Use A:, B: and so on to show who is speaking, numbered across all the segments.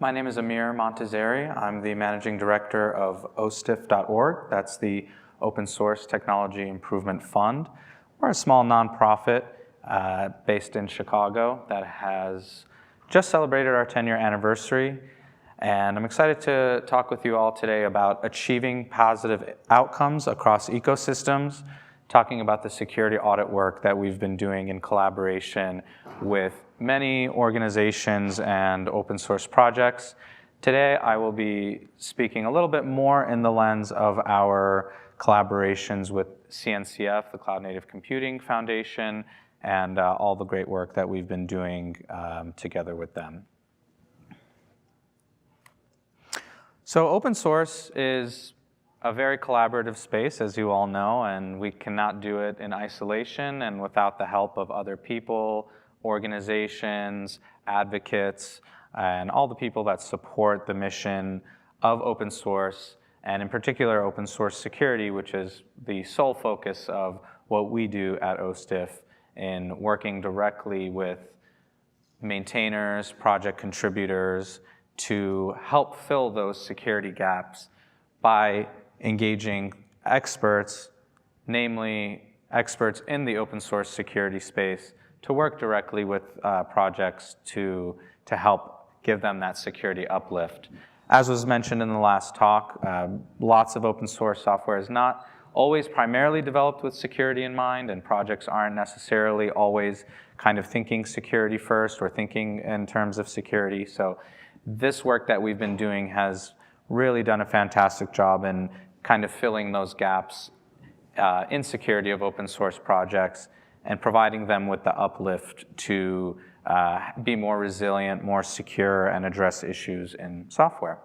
A: My name is Amir Montazery. I'm the managing director of OSTIF.org. That's the Open Source Technology Improvement Fund. We're a small nonprofit based in Chicago that has just celebrated our 10-year anniversary. And I'm excited to talk with you all today about achieving positive outcomes across ecosystems, talking about the security audit work that we've been doing in collaboration with many organizations and open source projects. Today, I will be speaking a little bit more in the lens of our collaborations with CNCF, the Cloud Native Computing Foundation, and all the great work that we've been doing together with them. So open source is a very collaborative space, as you all know, and we cannot do it in isolation and without the help of other people, organizations, advocates, and all the people that support the mission of open source, and in particular open source security, which is the sole focus of what we do at OSTIF in working directly with maintainers, project contributors, to help fill those security gaps by engaging experts, namely experts in the open source security space, to work directly with projects to help give them that security uplift. As was mentioned in the last talk, lots of open source software is not always primarily developed with security in mind, and projects aren't necessarily always kind of thinking security first or thinking in terms of security. So this work that we've been doing has really done a fantastic job in kind of filling those gaps in security of open source projects and providing them with the uplift to be more resilient, more secure, and address issues in software.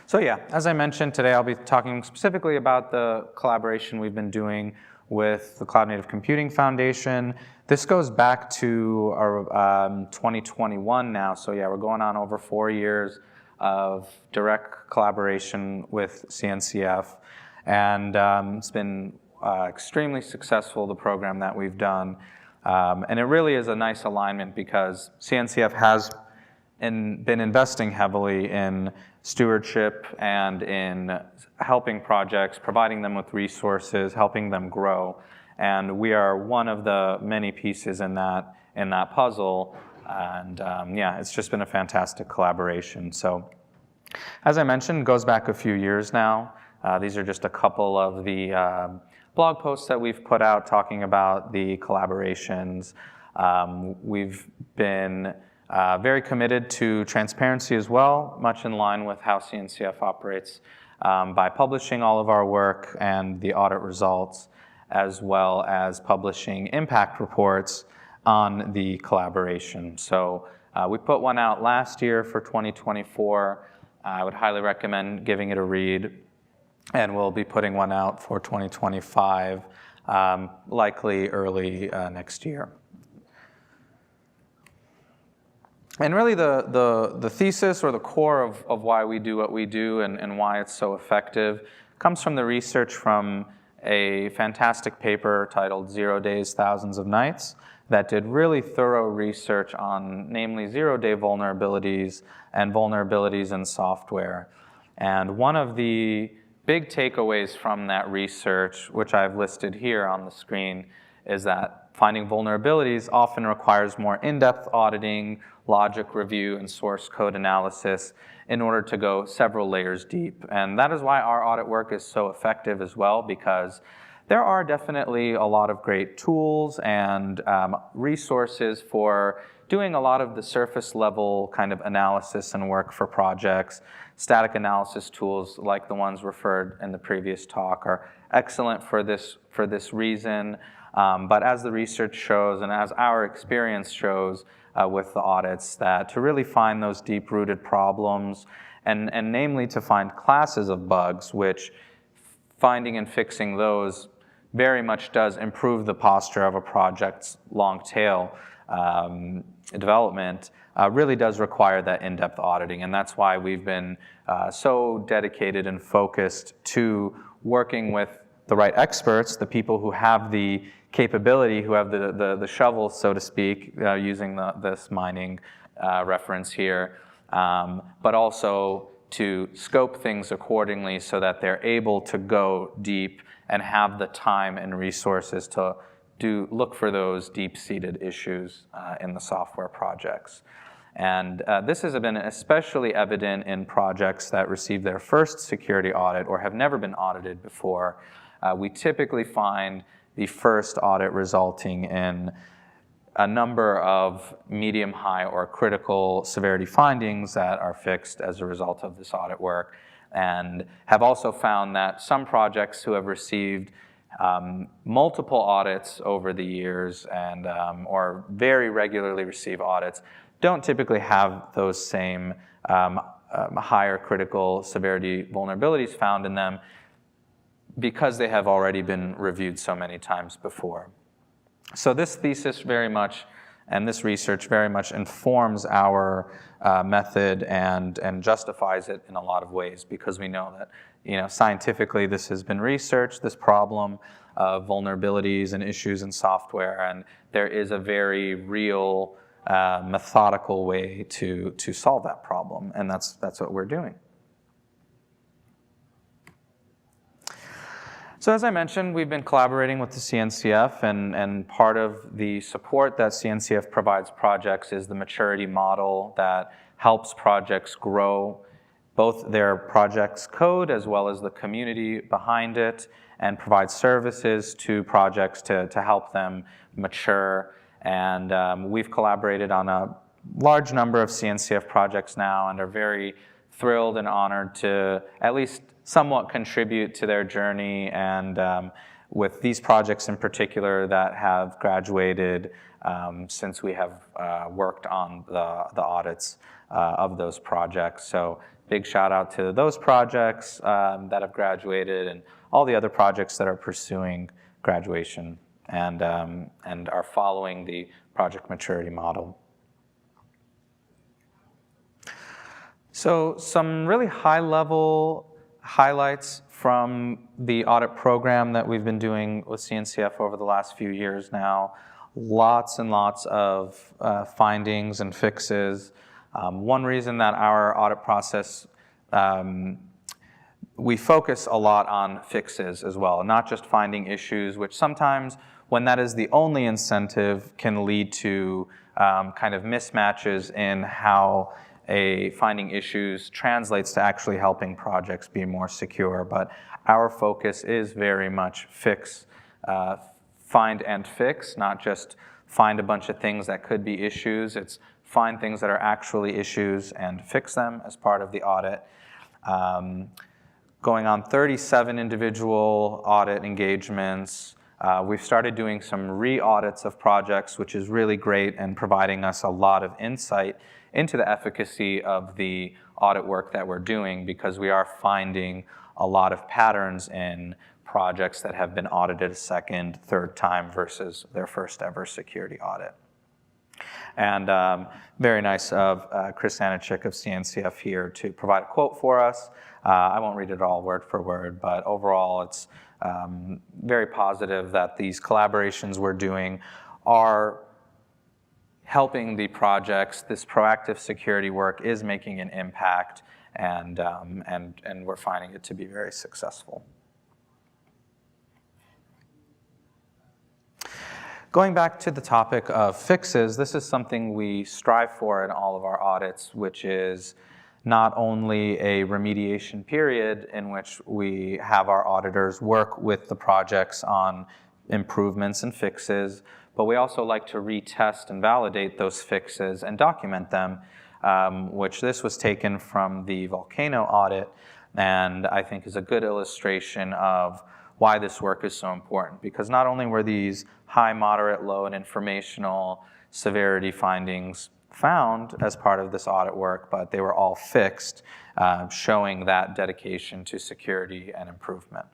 A: So yeah, as I mentioned, today I'll be talking specifically about the collaboration we've been doing with the Cloud Native Computing Foundation. This goes back to our 2021 now, so yeah, we're going on over 4 years of direct collaboration with CNCF, and it's been extremely successful, the program that we've done, and it really is a nice alignment because CNCF has been investing heavily in stewardship and in helping projects, providing them with resources, helping them grow. And we are one of the many pieces in that puzzle. And yeah, it's just been a fantastic collaboration. So as I mentioned, it goes back a few years now. These are just a couple of the blog posts that we've put out talking about the collaborations. We've been very committed to transparency as well, much in line with how CNCF operates, by publishing all of our work and the audit results, as well as publishing impact reports on the collaboration. So we put one out last year for 2024. I would highly recommend giving it a read, and we'll be putting one out for 2025, likely early next year. And really the thesis or the core of why we do what we do and why it's so effective comes from the research from a fantastic paper titled 0 Days, Thousands of Nights that did really thorough research on namely zero-day vulnerabilities and vulnerabilities in software. And one of the big takeaways from that research, which I've listed here on the screen, is that finding vulnerabilities often requires more in-depth auditing, logic review, and source code analysis in order to go several layers deep. And that is why our audit work is so effective as well, because there are definitely a lot of great tools and resources for doing a lot of the surface level kind of analysis and work for projects. Static analysis tools like the ones referred in the previous talk are excellent for this reason. But as the research shows and as our experience shows with the audits, that to really find those deep-rooted problems and namely to find classes of bugs, which finding and fixing those very much does improve the posture of a project's long tail development, really does require that in-depth auditing. And that's why we've been so dedicated and focused to working with the right experts, the people who have the capability, who have the shovel, so to speak, using this mining reference here, but also to scope things accordingly so that they're able to go deep and have the time and resources to look for those deep-seated issues in the software projects. And this has been especially evident in projects that receive their first security audit or have never been audited before. We typically find the first audit resulting in a number of medium, high, or critical severity findings that are fixed as a result of this audit work, and have also found that some projects who have received multiple audits over the years and or very regularly receive audits don't typically have those same higher critical severity vulnerabilities found in them because they have already been reviewed so many times before. So this thesis very much, and this research very much informs our method and justifies it in a lot of ways, because we know that scientifically this has been researched, this problem of vulnerabilities and issues in software, and there is a very real methodical way to solve that problem, and that's what we're doing. So as I mentioned, we've been collaborating with the CNCF, and part of the support that CNCF provides projects is the maturity model that helps projects grow both their project's code as well as the community behind it, and provides services to projects to help them mature. And we've collaborated on a large number of CNCF projects now and are very thrilled and honored to at least somewhat contribute to their journey, and with these projects in particular that have graduated since we have worked on the audits of those projects. So big shout out to those projects that have graduated, and all the other projects that are pursuing graduation and are following the project maturity model. So some really high-level highlights from the audit program that we've been doing with CNCF over the last few years now. Lots and lots of findings and fixes. One reason that our audit process, we focus a lot on fixes as well, not just finding issues, which sometimes, when that is the only incentive, can lead to kind of mismatches in how finding issues translates to actually helping projects be more secure. But our focus is very much find and fix, not just find a bunch of things that could be issues. It's find things that are actually issues and fix them as part of the audit. Going on 37 individual audit engagements. We've started doing some re-audits of projects, which is really great and providing us a lot of insight into the efficacy of the audit work that we're doing, because we are finding a lot of patterns in projects that have been audited a second, third time versus their first ever security audit. And very nice of Chris Anichik of CNCF here to provide a quote for us. I won't read it all word for word, but overall it's very positive that these collaborations we're doing are helping the projects. This proactive security work is making an impact, and we're finding it to be very successful. Going back to the topic of fixes, this is something we strive for in all of our audits, which is not only a remediation period in which we have our auditors work with the projects on improvements and fixes, but we also like to retest and validate those fixes and document them, which this was taken from the Volcano audit, and I think is a good illustration of why this work is so important. Because not only were these high, moderate, low, and informational severity findings found as part of this audit work, but they were all fixed, showing that dedication to security and improvement.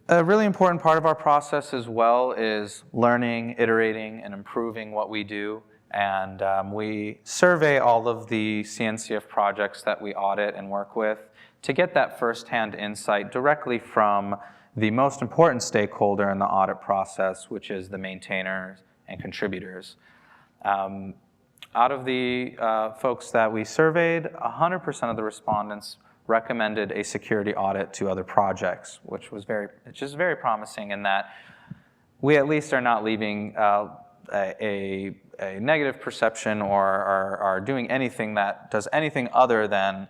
A: A really important part of our process as well is learning, iterating, and improving what we do. And we survey all of the CNCF projects that we audit and work with to get that firsthand insight directly from the most important stakeholder in the audit process, which is the maintainers and contributors. Out of the folks that we surveyed, 100% of the respondents recommended a security audit to other projects, which is very promising in that we at least are not leaving a negative perception or are doing anything that does anything other than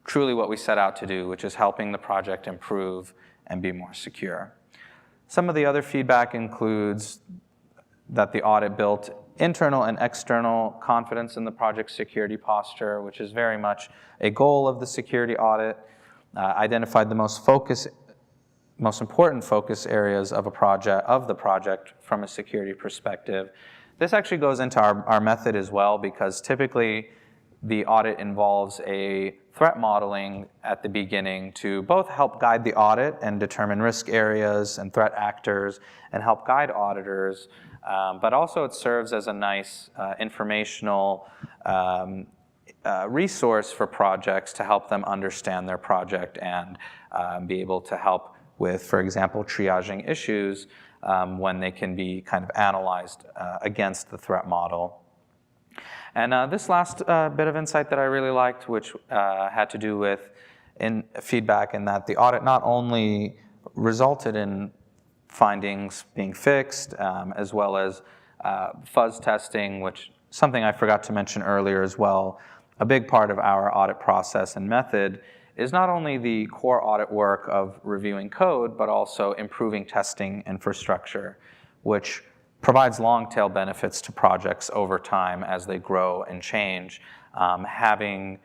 A: truly what we set out to do, which is helping the project improve and be more secure. Some of the other feedback includes that the audit built internal and external confidence in the project's security posture, which is very much a goal of the security audit, identified the most important focus areas of the project from a security perspective. This actually goes into our method as well, because typically the audit involves a threat modeling at the beginning to both help guide the audit and determine risk areas and threat actors and help guide auditors, but also it serves as a nice informational resource for projects to help them understand their project and be able to help with, for example, triaging issues when they can be kind of analyzed against the threat model. And this last bit of insight that I really liked, which had to do with feedback in that the audit not only resulted in findings being fixed, as well as fuzz testing, which something I forgot to mention earlier as well. A big part of our audit process and method is not only the core audit work of reviewing code, but also improving testing infrastructure, which provides long-tail benefits to projects over time as they grow and change. Having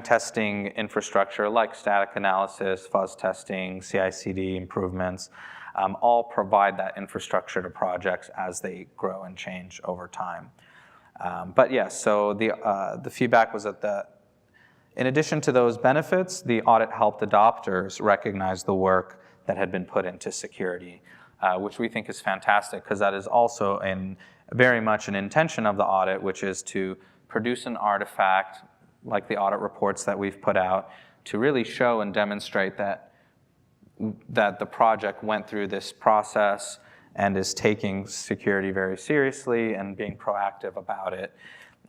A: testing infrastructure like static analysis, fuzz testing, CI/CD improvements, all provide that infrastructure to projects as they grow and change over time. But yes, so the feedback was that in addition to those benefits, the audit helped adopters recognize the work that had been put into security, which we think is fantastic, because that is also very much an intention of the audit, which is to produce an artifact like the audit reports that we've put out to really show and demonstrate that the project went through this process and is taking security very seriously and being proactive about it,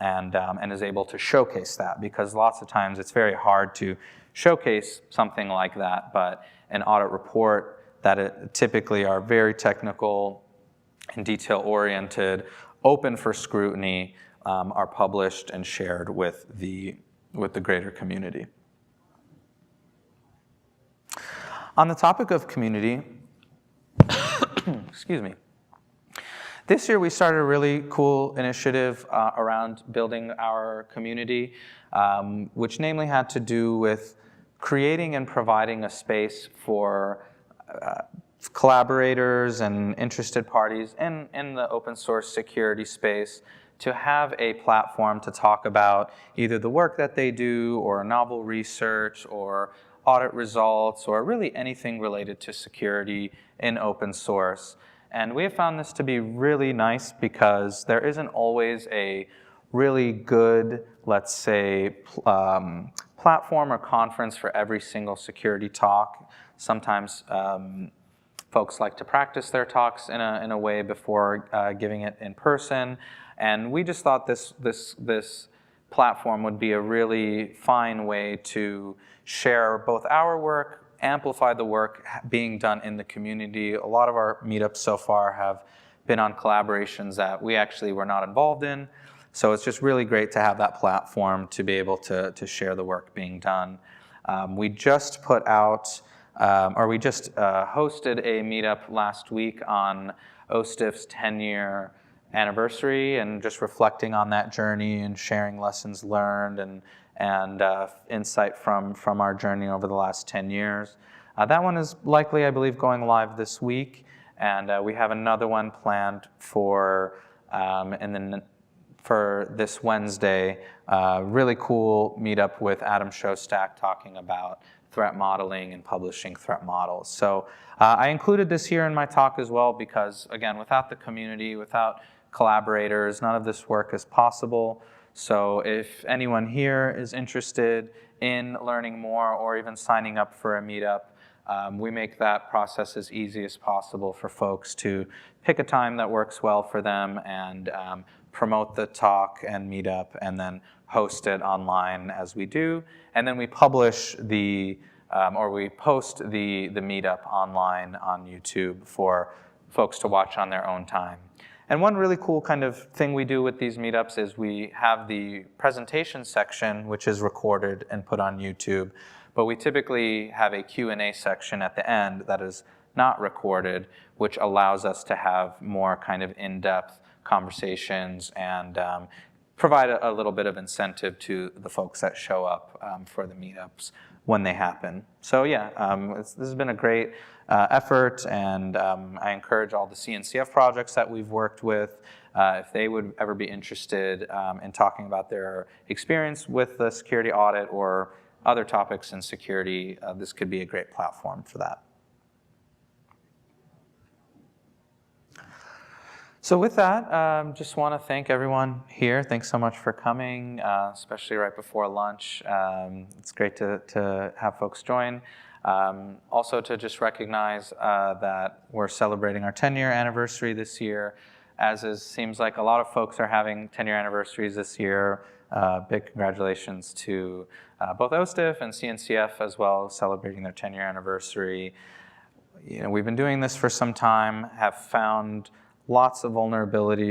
A: and is able to showcase that, because lots of times it's very hard to showcase something like that, but an audit report that typically are very technical and detail-oriented, open for scrutiny, are published and shared with the greater community. On the topic of community, excuse me, this year we started a really cool initiative around building our community, which namely had to do with creating and providing a space for collaborators and interested parties in the open source security space to have a platform to talk about either the work that they do or novel research or audit results or really anything related to security in open source. And we have found this to be really nice because there isn't always a really good, let's say, platform or conference for every single security talk. Sometimes folks like to practice their talks in a way before giving it in person. And we just thought this platform would be a really fine way to share both our work, amplify the work being done in the community. A lot of our meetups so far have been on collaborations that we actually were not involved in. So it's just really great to have that platform to be able to share the work being done. We just put out, we just hosted a meetup last week on OSTIF's 10-year anniversary and just reflecting on that journey and sharing lessons learned and insight from our journey over the last 10 years. That one is likely, I believe, going live this week, and we have another one planned for this Wednesday. Really cool meetup with Adam Shostak talking about threat modeling and publishing threat models. So I included this here in my talk as well because, again, without the community, without collaborators, none of this work is possible. So if anyone here is interested in learning more or even signing up for a meetup, we make that process as easy as possible for folks to pick a time that works well for them and promote the talk and meetup and then host it online as we do. And then we publish or we post the meetup online on YouTube for folks to watch on their own time. And one really cool kind of thing we do with these meetups is we have the presentation section, which is recorded and put on YouTube, but we typically have a Q&A section at the end that is not recorded, which allows us to have more kind of in-depth conversations and provide a little bit of incentive to the folks that show up for the meetups when they happen. So yeah, this has been a great effort, and I encourage all the CNCF projects that we've worked with, if they would ever be interested in talking about their experience with the security audit or other topics in security, this could be a great platform for that. So with that, just want to thank everyone here. Thanks so much for coming, especially right before lunch. It's great to have folks join. Also to just recognize that we're celebrating our 10-year anniversary this year, seems like a lot of folks are having 10-year anniversaries this year. Big congratulations to both OSTIF and CNCF as well, celebrating their 10-year anniversary. We've been doing this for some time, have found lots of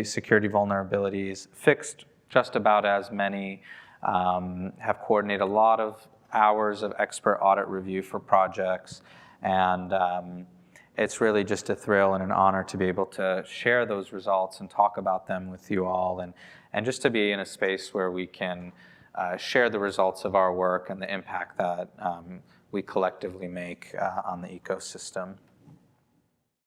A: security vulnerabilities, fixed just about as many, have coordinated a lot of hours of expert audit review for projects, and it's really just a thrill and an honor to be able to share those results and talk about them with you all, and just to be in a space where we can share the results of our work and the impact that we collectively make on the ecosystem.